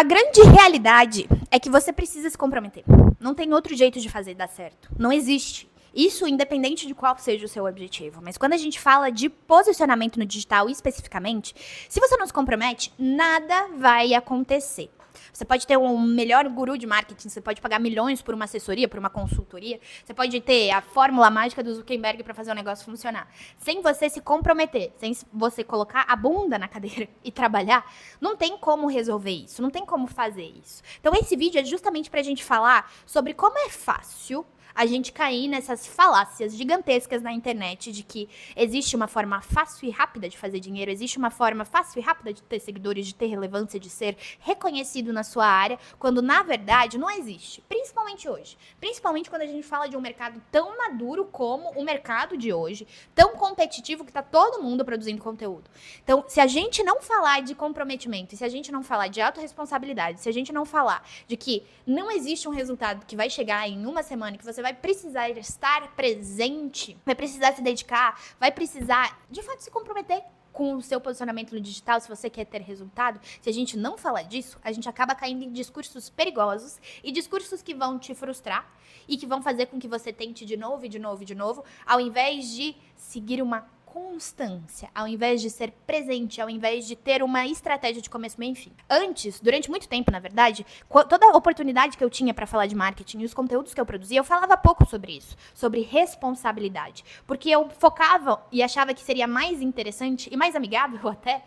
A grande realidade é que você precisa se comprometer. Não tem outro jeito de fazer dar certo. Não existe. Isso independente de qual seja o seu objetivo. Mas quando a gente fala de posicionamento no digital especificamente, se você não se compromete, nada vai acontecer. Você pode ter um melhor guru de marketing, você pode pagar milhões por uma assessoria, por uma consultoria, você pode ter a fórmula mágica do Zuckerberg para fazer o negócio funcionar. Sem você se comprometer, sem você colocar a bunda na cadeira e trabalhar, não tem como resolver isso, não tem como fazer isso. Então esse vídeo é justamente para a gente falar sobre como é fácil a gente cair nessas falácias gigantescas na internet de que existe uma forma fácil e rápida de fazer dinheiro, existe uma forma fácil e rápida de ter seguidores, de ter relevância, de ser reconhecido na sua área, quando na verdade não existe. Principalmente hoje. Principalmente quando a gente fala de um mercado tão maduro como o mercado de hoje, tão competitivo que está todo mundo produzindo conteúdo. Então, se a gente não falar de comprometimento, se a gente não falar de autorresponsabilidade, se a gente não falar de que não existe um resultado que vai chegar em uma semana, que você vai precisar estar presente, vai precisar se dedicar, vai precisar, de fato, se comprometer com o seu posicionamento no digital, se você quer ter resultado. Se a gente não falar disso, a gente acaba caindo em discursos perigosos e discursos que vão te frustrar e que vão fazer com que você tente de novo, e de novo, e de novo, ao invés de seguir uma constância, ao invés de ser presente, ao invés de ter uma estratégia de começo, meio e fim. Antes, durante muito tempo, na verdade, toda a oportunidade que eu tinha para falar de marketing e os conteúdos que eu produzia, eu falava pouco sobre isso, sobre responsabilidade, porque eu focava e achava que seria mais interessante e mais amigável até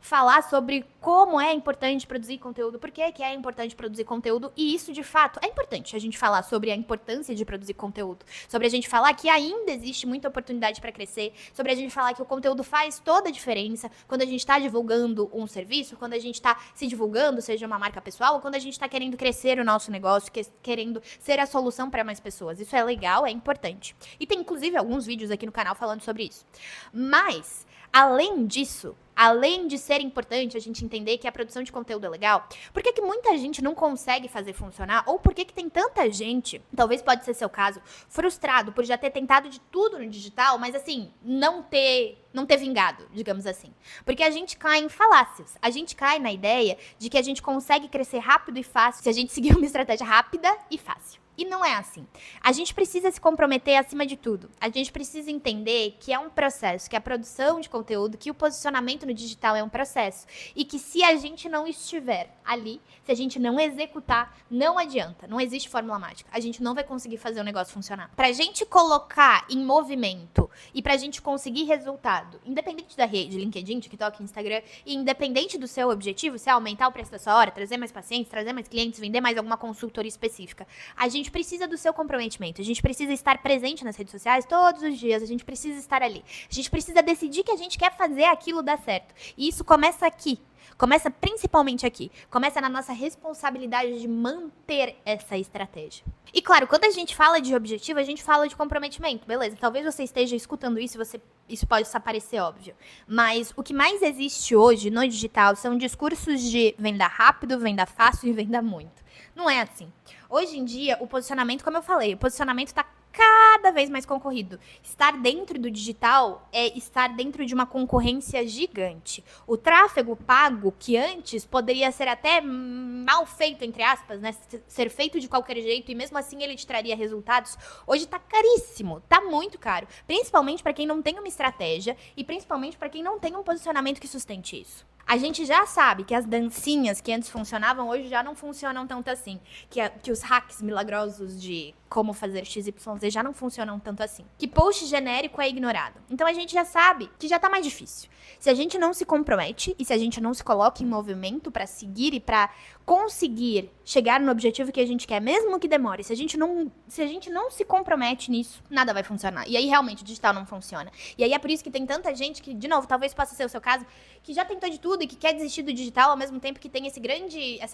falar sobre como é importante produzir conteúdo, por que é importante produzir conteúdo, e isso, de fato, é importante a gente falar sobre a importância de produzir conteúdo, sobre a gente falar que ainda existe muita oportunidade para crescer, sobre a gente falar que o conteúdo faz toda a diferença quando a gente está divulgando um serviço, quando a gente está se divulgando, seja uma marca pessoal, ou quando a gente está querendo crescer o nosso negócio, querendo ser a solução para mais pessoas. Isso é legal, é importante. E tem, inclusive, alguns vídeos aqui no canal falando sobre isso. Mas, além disso, além de ser importante a gente entender que a produção de conteúdo é legal, por que muita gente não consegue fazer funcionar? Ou por que tem tanta gente, talvez pode ser seu caso, frustrado por já ter tentado de tudo no digital, mas assim, não ter vingado, digamos assim. Porque a gente cai em falácias. A gente cai na ideia de que a gente consegue crescer rápido e fácil se a gente seguir uma estratégia rápida e fácil. E não é assim. A gente precisa se comprometer acima de tudo. A gente precisa entender que é um processo, que a produção de conteúdo, que o posicionamento no digital é um processo. E que se a gente não estiver ali, se a gente não executar, não adianta. Não existe fórmula mágica. A gente não vai conseguir fazer o negócio funcionar. Pra gente colocar em movimento e pra gente conseguir resultado, independente da rede, LinkedIn, TikTok, Instagram, e independente do seu objetivo, se é aumentar o preço da sua hora, trazer mais pacientes, trazer mais clientes, vender mais alguma consultoria específica, a gente precisa do seu comprometimento, a gente precisa estar presente nas redes sociais todos os dias, a gente precisa estar ali, a gente precisa decidir que a gente quer fazer aquilo dar certo. E isso começa aqui, começa principalmente aqui, começa na nossa responsabilidade de manter essa estratégia. E claro, quando a gente fala de objetivo, a gente fala de comprometimento, beleza? Talvez você esteja escutando isso e isso pode parecer óbvio, mas o que mais existe hoje no digital são discursos de venda rápido, venda fácil e venda muito. Não é assim. Hoje em dia, o posicionamento, como eu falei, o posicionamento está cada vez mais concorrido. Estar dentro do digital é estar dentro de uma concorrência gigante. O tráfego pago, que antes poderia ser até mal feito, entre aspas, né? Ser feito de qualquer jeito e mesmo assim ele te traria resultados, hoje tá caríssimo, tá muito caro. Principalmente para quem não tem uma estratégia e principalmente para quem não tem um posicionamento que sustente isso. A gente já sabe que as dancinhas que antes funcionavam, hoje já não funcionam tanto assim. Que os hacks milagrosos de como fazer XYZ já não funcionam tanto assim. Que post genérico é ignorado. Então a gente já sabe que já tá mais difícil. Se a gente não se compromete e se a gente não se coloca em movimento para seguir e para conseguir chegar no objetivo que a gente quer, mesmo que demore, se a gente não se compromete nisso, nada vai funcionar. E aí realmente o digital não funciona. E aí é por isso que tem tanta gente que, de novo, talvez possa ser o seu caso, que já tentou de tudo e que quer desistir do digital ao mesmo tempo que tem essa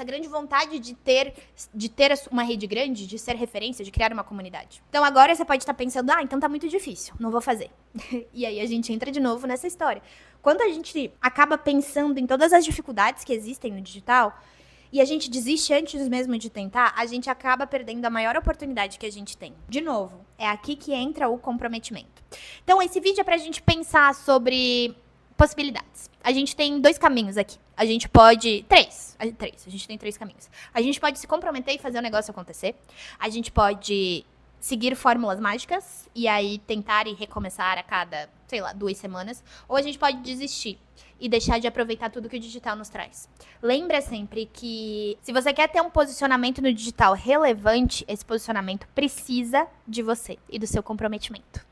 grande vontade de ter uma rede grande, de ser referência, de criar uma comunidade. Então agora você pode estar pensando, então tá muito difícil, não vou fazer. E aí a gente entra de novo nessa história. Quando a gente acaba pensando em todas as dificuldades que existem no digital e a gente desiste antes mesmo de tentar, a gente acaba perdendo a maior oportunidade que a gente tem. De novo, é aqui que entra o comprometimento. Então esse vídeo é pra gente pensar sobre possibilidades. A gente tem dois caminhos aqui. A gente pode... Três. A gente tem 3 caminhos. A gente pode se comprometer e fazer o negócio acontecer. A gente pode seguir fórmulas mágicas e aí tentar e recomeçar a cada, sei lá, 2 semanas. Ou a gente pode desistir e deixar de aproveitar tudo que o digital nos traz. Lembra sempre que se você quer ter um posicionamento no digital relevante, esse posicionamento precisa de você e do seu comprometimento.